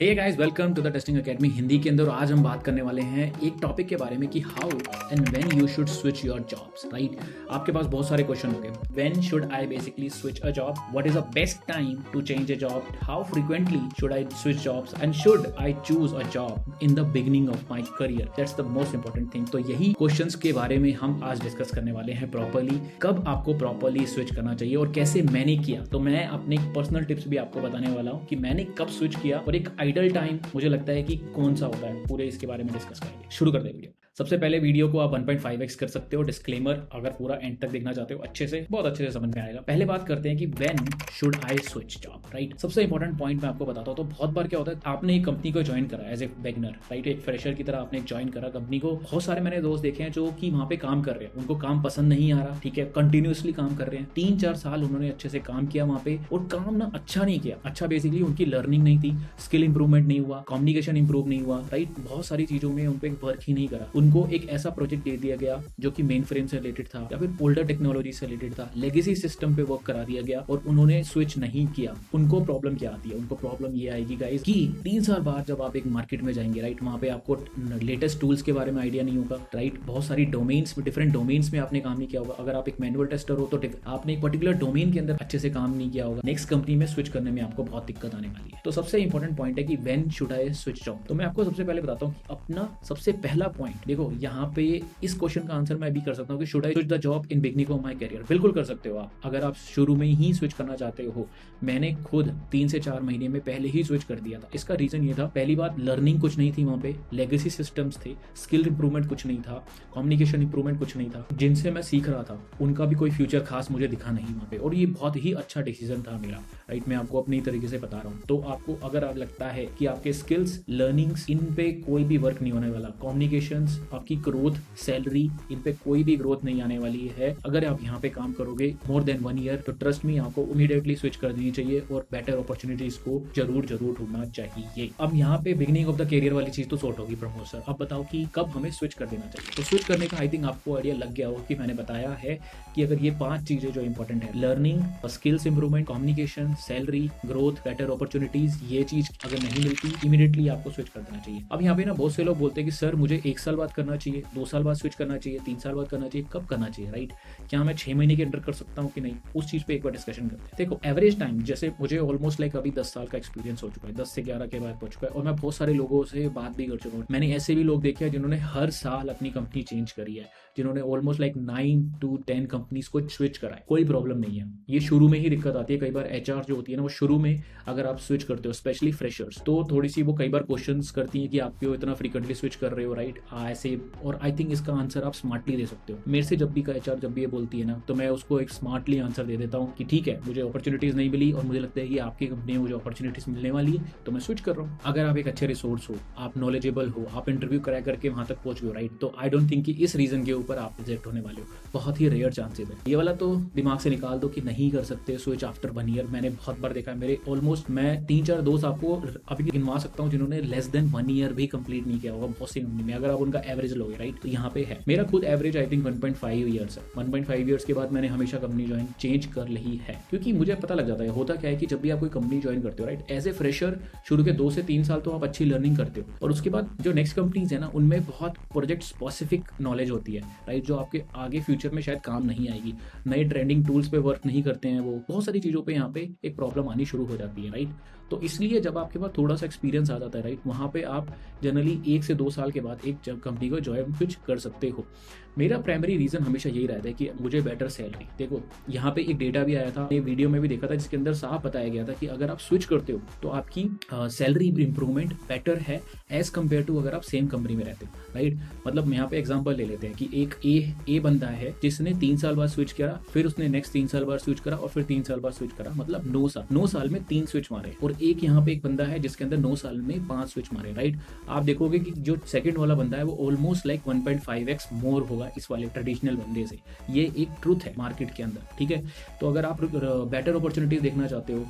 Hey guys, welcome to the testing academy Hindi के अंदर। आज हम बात करने वाले हैं एक टॉपिक के बारे में कि how and when you should switch your jobs. Right, आपके पास बहुत सारे क्वेश्चन होंगे। When should I basically switch a job, what is the best time to change a job, how frequently should I switch jobs and should I choose a job in the beginning of my career. That's the most important thing. तो यही questions के बारे में हम आज discuss करने वाले हैं प्रॉपरली। कब आपको प्रॉपरली स्विच करना चाहिए और कैसे मैंने किया। तो मैं अपने पर्सनल टिप्स भी आपको बताने वाला हूँ कि मैंने कब स्विच किया और एक आइडल टाइम मुझे लगता है कि कौन सा होता है। पूरे इसके बारे में डिस्कस करेंगे। शुरू कर दे वीडियो। सबसे पहले वीडियो को आप 1.5x कर सकते हो। डिस्क्लेमर, अगर पूरा एंड तक देखना चाहते हो अच्छे से, बहुत अच्छे से समझ में आएगा। पहले बात करते हैं कि when should I switch job. Right, सबसे इंपॉर्टेंट पॉइंट मैं आपको बताता हूँ। तो बहुत बार क्या होता है, आपने एक कंपनी को ज्वाइन करा एज ए बिगिनर, राइट, एक फ्रेशर की तरह आपने ज्वाइन करा कंपनी को। बहुत सारे मैंने दोस्त देखे हैं जो कि वहां पे काम कर रहे हैं, उनको काम पसंद नहीं आ रहा, ठीक है, कंटिन्यूसली काम कर रहे हैं। 3-4 साल उन्होंने अच्छे से काम किया वहां पे और काम ना अच्छा नहीं किया। अच्छा बेसिकली उनकी लर्निंग नहीं थी, स्किल इंप्रूवमेंट नहीं हुआ, कम्युनिकेशन इंप्रूव नहीं हुआ। राइट, बहुत सारी चीजों में उन पे वर्क ही नहीं करा। उनको एक ऐसा प्रोजेक्ट दे दिया गया जो कि मेन फ्रेम से रिलेटेड था या फिर ओल्डर टेक्नोलॉजी से रिलेटेड था, लेगेसी सिस्टम पे वर्क करा दिया गया और उन्होंने स्विच नहीं किया। उनको प्रॉब्लम क्या आती है? उनको प्रॉब्लम ये आएगी गाइस कि 3 साल बाद जब आप एक मार्केट में जाएंगे, राइट, वहां पे आपको लेटेस्ट टूल्स के बारे में आइडिया नहीं होगा। राइट, बहुत सारी डोमेन्स में, डिफरेंट डोमेन्स में आपने काम नहीं किया होगा। अगर आप एक मैनुअल टेस्टर हो तो आपने एक पर्टिकुलर डोमेन के अंदर अच्छे से काम नहीं किया होगा। नेक्स्ट कंपनी में स्विच करने में आपको बहुत दिक्कत आने वाली है। तो सबसे इंपॉर्टेंट पॉइंट है कि when should I switch job. तो मैं आपको सबसे पहले बताता हूँ कि अपना सबसे पहला पॉइंट देखो। यहाँ पे इस क्वेश्चन का आंसर मैं भी कर सकता हूँ कि should I switch the job in beginning of my career. बिल्कुल कर सकते हो आप, अगर आप शुरू में ही स्विच करना चाहते हो। मैंने खुद 3 से 4 महीने में पहले ही स्विच कर दिया था। इसका रीजन ये था, पहली बात लर्निंग कुछ नहीं थी वहां पे, लेगेसी सिस्टम्स थे, स्किल इंप्रूवमेंट कुछ नहीं था, कम्युनिकेशन इंप्रूवमेंट कुछ नहीं था। जिनसे मैं सीख रहा था उनका भी कोई फ्यूचर खास मुझे दिखा नहीं वहां पे, और ये बहुत ही अच्छा डिसीजन था मेरा। राइट, मैं आपको अपनी तरीके से बता रहा हूँ। तो आपको अगर आप लगता है कि आपके स्किल्स, लर्निंग्स, इन पे कोई भी वर्क नहीं होने वाला, कम्युनिकेशंस, आपकी ग्रोथ, सैलरी, इन पे कोई भी ग्रोथ नहीं आने वाली है, अगर आप यहाँ पे काम करोगे मोर देन 1 ईयर, तो ट्रस्ट मी, आपको इमीडिएटली स्विच कर देनी चाहिए और बेटर अपॉर्चुनिटीज को जरूर ढूंढना चाहिए। अब यहाँ पे बिगिनिंग ऑफ द करियर वाली चीज तो सॉर्ट होगी प्रमोद सर। अब बताओ कि कब हमें स्विच कर देना चाहिए। तो स्विच करने का आई थिंक आपको आइडिया लग गया होगा कि मैंने बताया है कि अगर ये 5 चीजें जो इंपॉर्टेंट है, learning, skills improvement, communication, salary, growth, better opportunities, ये चीज अगर नहीं मिलती, इमीडिएटली आपको स्विच कर देना चाहिए। अब यहाँ पे ना बहुत से लोग बोलते हैं कि सर मुझे 1 साल बाद करना चाहिए, 2 साल बाद स्विच करना चाहिए, 3 साल बाद करना चाहिए, कब करना चाहिए। राइट, क्या मैं 6 महीने के अंदर कर सकता हूँ कि नहीं, उस चीज पे एक बार डिस्कशन करते हैं। देखो, एवरेज टाइम, जैसे मुझे ऑलमोस्ट लाइक अभी 10 साल का एक्सपीरियंस हो चुका है, 10 से 11 के बाद हो चुका है, और मैं बहुत सारे लोगों से बात भी कर चुका हूँ। मैंने ऐसे भी लोग देखे हैं जिन्होंने हर साल अपनी कंपनी चेंज करी है, जिन्होंने ऑलमोस्ट लाइक 9 to 10 कंपनीज को स्विच करा है। कोई प्रॉब्लम नहीं है। ये शुरू में ही दिक्कत आती है। कई बार एचआर जो होती है ना, वो शुरू में अगर आप स्विच करते हो, स्पेशली फ्रेशर्स, तो थोड़ी सी वो कई बार क्वेश्चंस करती है कि आप क्यों इतना फ्रीक्वेंटली स्विच कर रहे हो। राइट, ऐसे। और आई थिंक इसका आंसर आप स्मार्टली दे सकते हो। मेरे से जब भी का एचआर जब भी ये बोलती है ना, तो मैं उसको एक स्मार्टली आंसर दे देता हूँ कि ठीक है, मुझे अपॉर्चुनिटीज नहीं मिली और मुझे लगता है कि आपकी कंपनी में मुझे अपॉर्चुनिटीज मिलने वाली है, तो मैं स्विच कर रहा हूँ। अगर आप एक अच्छे रिसोर्स हो, आप नॉलेजेबल हो, आप इंटरव्यू करा करके वहां तक पहुंच गए, राइट, तो आई डोंट थिंक कि इस रीजन के ऊपर आप रिजेक्ट होने वाले हो। बहुत ही रेयर चांसेस है। ये वाला तो दिमाग से निकाल दो कि नहीं कर सकते स्विच आफ्टर 1 ईयर। मैंने बहुत बार देखा है। मेरे ऑलमोस्ट मैं 3-4 दोस्त आपको अभी गिनवा सकता हूँ जिन्होंने लेस देन 1 ईयर भी कंप्लीट नहीं किया होगा बहुत सी कंपनी में, अगर आप उनका एवरेज लोगे। राइट, तो यहाँ पे है। मेरा खुद एवरेज आई थिंक 1.5 ईयर्स है। 1.5 ईयर्स के बाद मैंने हमेशा कंपनी ज्वाइन चेंज कर ली है, क्योंकि मुझे पता लग जाता है। होता क्या है कि जब भी आप कोई कंपनी ज्वाइन करते हो, राइट, एज ए फ्रेशर शुरू के 2 से 3 साल तो आप अच्छी लर्निंग करते हो, और उसके बाद जो नेक्स्ट कंपनीज है ना, उनमें बहुत प्रोजेक्ट स्पेसिफिक नॉलेज होती है। राइट, जो आपके आगे फ्यूचर में शायद काम नहीं आएगी। नए ट्रेंडिंग टूल्स पे वर्क नहीं करते हैं वो, बहुत सारी चीज़ों पे यहाँ पे एक प्रॉब्लम आनी शुरू हो जाती है। राइट, तो इसलिए जब आपके पास थोड़ा सा एक्सपीरियंस आ जाता है, राइट, वहाँ पे आप जनरली 1 से 2 साल के बाद एक कंपनी को ज्वाइन स्विच कर सकते हो। मेरा प्राइमरी रीजन हमेशा यही रहता है कि मुझे बेटर सैलरी। देखो, यहाँ पे एक डेटा भी आया था, ये वीडियो में भी देखा था, जिसके अंदर साफ बताया गया था कि अगर आप स्विच करते हो तो आपकी सैलरी इंप्रूवमेंट बेटर है एज कम्पेयर टू अगर आप सेम कंपनी में रहते हो। राइट, मतलब यहाँ पे एग्जांपल ले लेते हैं कि एक ए बंदा है जिसने 3 साल बाद स्विच किया, फिर उसने नेक्स्ट 3 साल बाद स्विच करा, और फिर 3 साल बाद स्विच करा, मतलब 9 साल में 3 स्विच मारे। और एक यहाँ पे एक बंदा है जिसके अंदर 9 साल में 5 स्विच मारे। राइट, आप देखोगे कि जो सेकंड वाला बंदा है वो ऑलमोस्ट लाइक 1.5x मोर होगा इस वाले ट्रेडिशनल बंदे से। ये एक ट्रूथ है मार्केट के अंदर। ठीक है, तो अगर आप बेटर अपॉर्चुनिटीज देखना चाहते हो,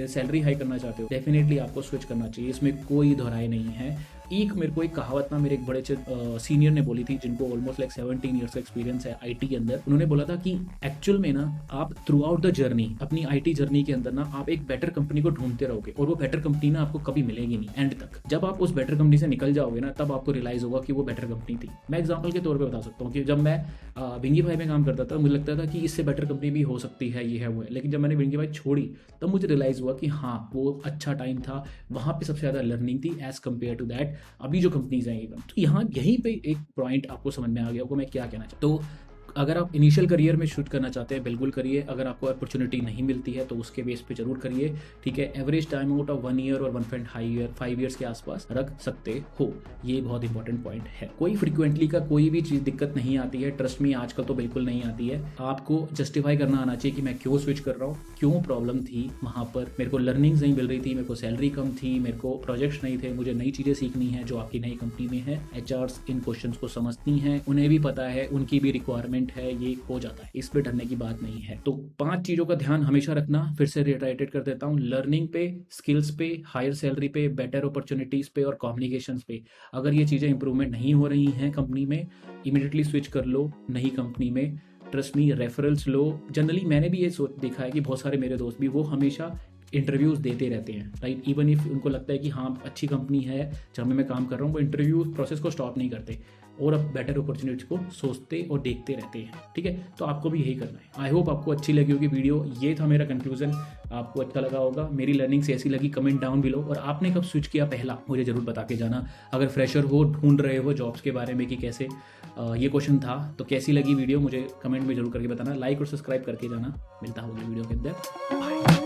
सैलरी हाई करना चाहते हो, डेफिनेटली आपको स्विच करना चाहिए, इसमें कोई दोहराई नहीं है। एक मेरे को एक कहावत ना मेरे एक बड़े सीनियर ने बोली थी, जिनको ऑलमोस्ट लाइक 17 ईयर्स का एक्सपीरियंस है आईटी के अंदर। उन्होंने बोला था कि एक्चुअल में ना आप थ्रू आउट द जर्नी, अपनी आईटी जर्नी के अंदर ना आप एक बेटर कंपनी को ढूंढते रहोगे, और वो बेटर कंपनी ना आपको कभी मिलेगी नहीं एंड तक। जब आप उस बेटर कंपनी से निकल जाओगे ना, तब आपको रियलाइज होगा कि वो बेटर कंपनी थी। मैं एग्जाम्पल के तौर पर बता सकता हूँ कि जब मैं विंगी भाई में काम करता था, मुझे लगता था कि इससे बेटर कंपनी भी हो सकती है, ये है वो है। लेकिन जब मैंने विंगी भाई छोड़ी, तब मुझे रियलाइज हुआ कि हाँ, वो अच्छा टाइम था, वहाँ पे सबसे ज़्यादा लर्निंग थी एज कम्पेयर टू दैट अभी जो कंपनीज हैं। तो यहाँ यहीं पे एक पॉइंट आपको समझ में आ गया होगा मैं क्या कहना चाहता हूँ। तो अगर आप इनिशियल करियर में शूट करना चाहते हैं, बिल्कुल करिए। अगर आपको अपॉर्चुनिटी नहीं मिलती है तो उसके बेस पे जरूर करिए, ठीक है। Average time out of 1 year और 1.5 ईयर्स के आसपास रख सकते हो, ये बहुत इंपॉर्टेंट पॉइंट है। कोई फ्रीक्वेंटली का कोई भी चीज़ दिक्कत नहीं आती है, ट्रस्ट मी, आजकल तो बिल्कुल नहीं आती है। आपको जस्टिफाई करना आना चाहिए कि मैं क्यों स्विच कर रहा हूँ, क्यों प्रॉब्लम थी वहाँ पर, मेरे को लर्निंग्स नहीं मिल रही थी, मेरे को सैलरी कम थी, मेरे को प्रोजेक्ट्स नहीं थे, मुझे नई चीज़ें सीखनी है जो आपकी नई कंपनी में है। एचआर्स इन क्वेश्चंस को समझती हैं, उन्हें भी पता है, उनकी भी रिक्वायरमेंट है, ये हो जाता है, इस पे डरने की बात नहीं है। तो 5 चीजों का ध्यान हमेशा रखना, फिर से रिटाइटेट कर देता हूँ। लर्निंग पे, स्किल्स पे, हायर सैलरी पे, बेटर अपॉर्चुनिटीज पे और कम्युनिकेशन पे। अगर ये चीजें इंप्रूवमेंट नहीं हो रही हैं कंपनी में, इमीडिएटली स्विच कर लो नई कंपनी में। ट्रस्ट मी, रेफरल्स लो। जनरली मैंने भी ये सोच देखा है कि बहुत सारे मेरे दोस्त भी वो हमेशा इंटरव्यूज देते रहते हैं, राइट। इवन इफ उनको लगता है कि हाँ अच्छी कंपनी है जहाँ में मैं काम कर रहा हूँ, वो इंटरव्यू प्रोसेस को स्टॉप नहीं करते और अब बेटर अपॉर्चुनिटीज को सोचते और देखते रहते हैं, ठीक है। तो आपको भी यही करना है। आई होप आपको अच्छी लगी होगी वीडियो। ये था मेरा कंक्लूजन, आपको अच्छा लगा होगा। मेरी लर्निंग्स ऐसी लगी, कमेंट डाउन बिलो। और आपने कब स्विच किया पहला, मुझे जरूर बता के जाना। अगर फ्रेशर हो, ढूंढ रहे हो जॉब्स के बारे में कि कैसे, ये क्वेश्चन था, तो कैसी लगी वीडियो मुझे कमेंट में जरूर करके बताना। लाइक और सब्सक्राइब करके जाना। मिलता होगा वीडियो के अंदर। बाय।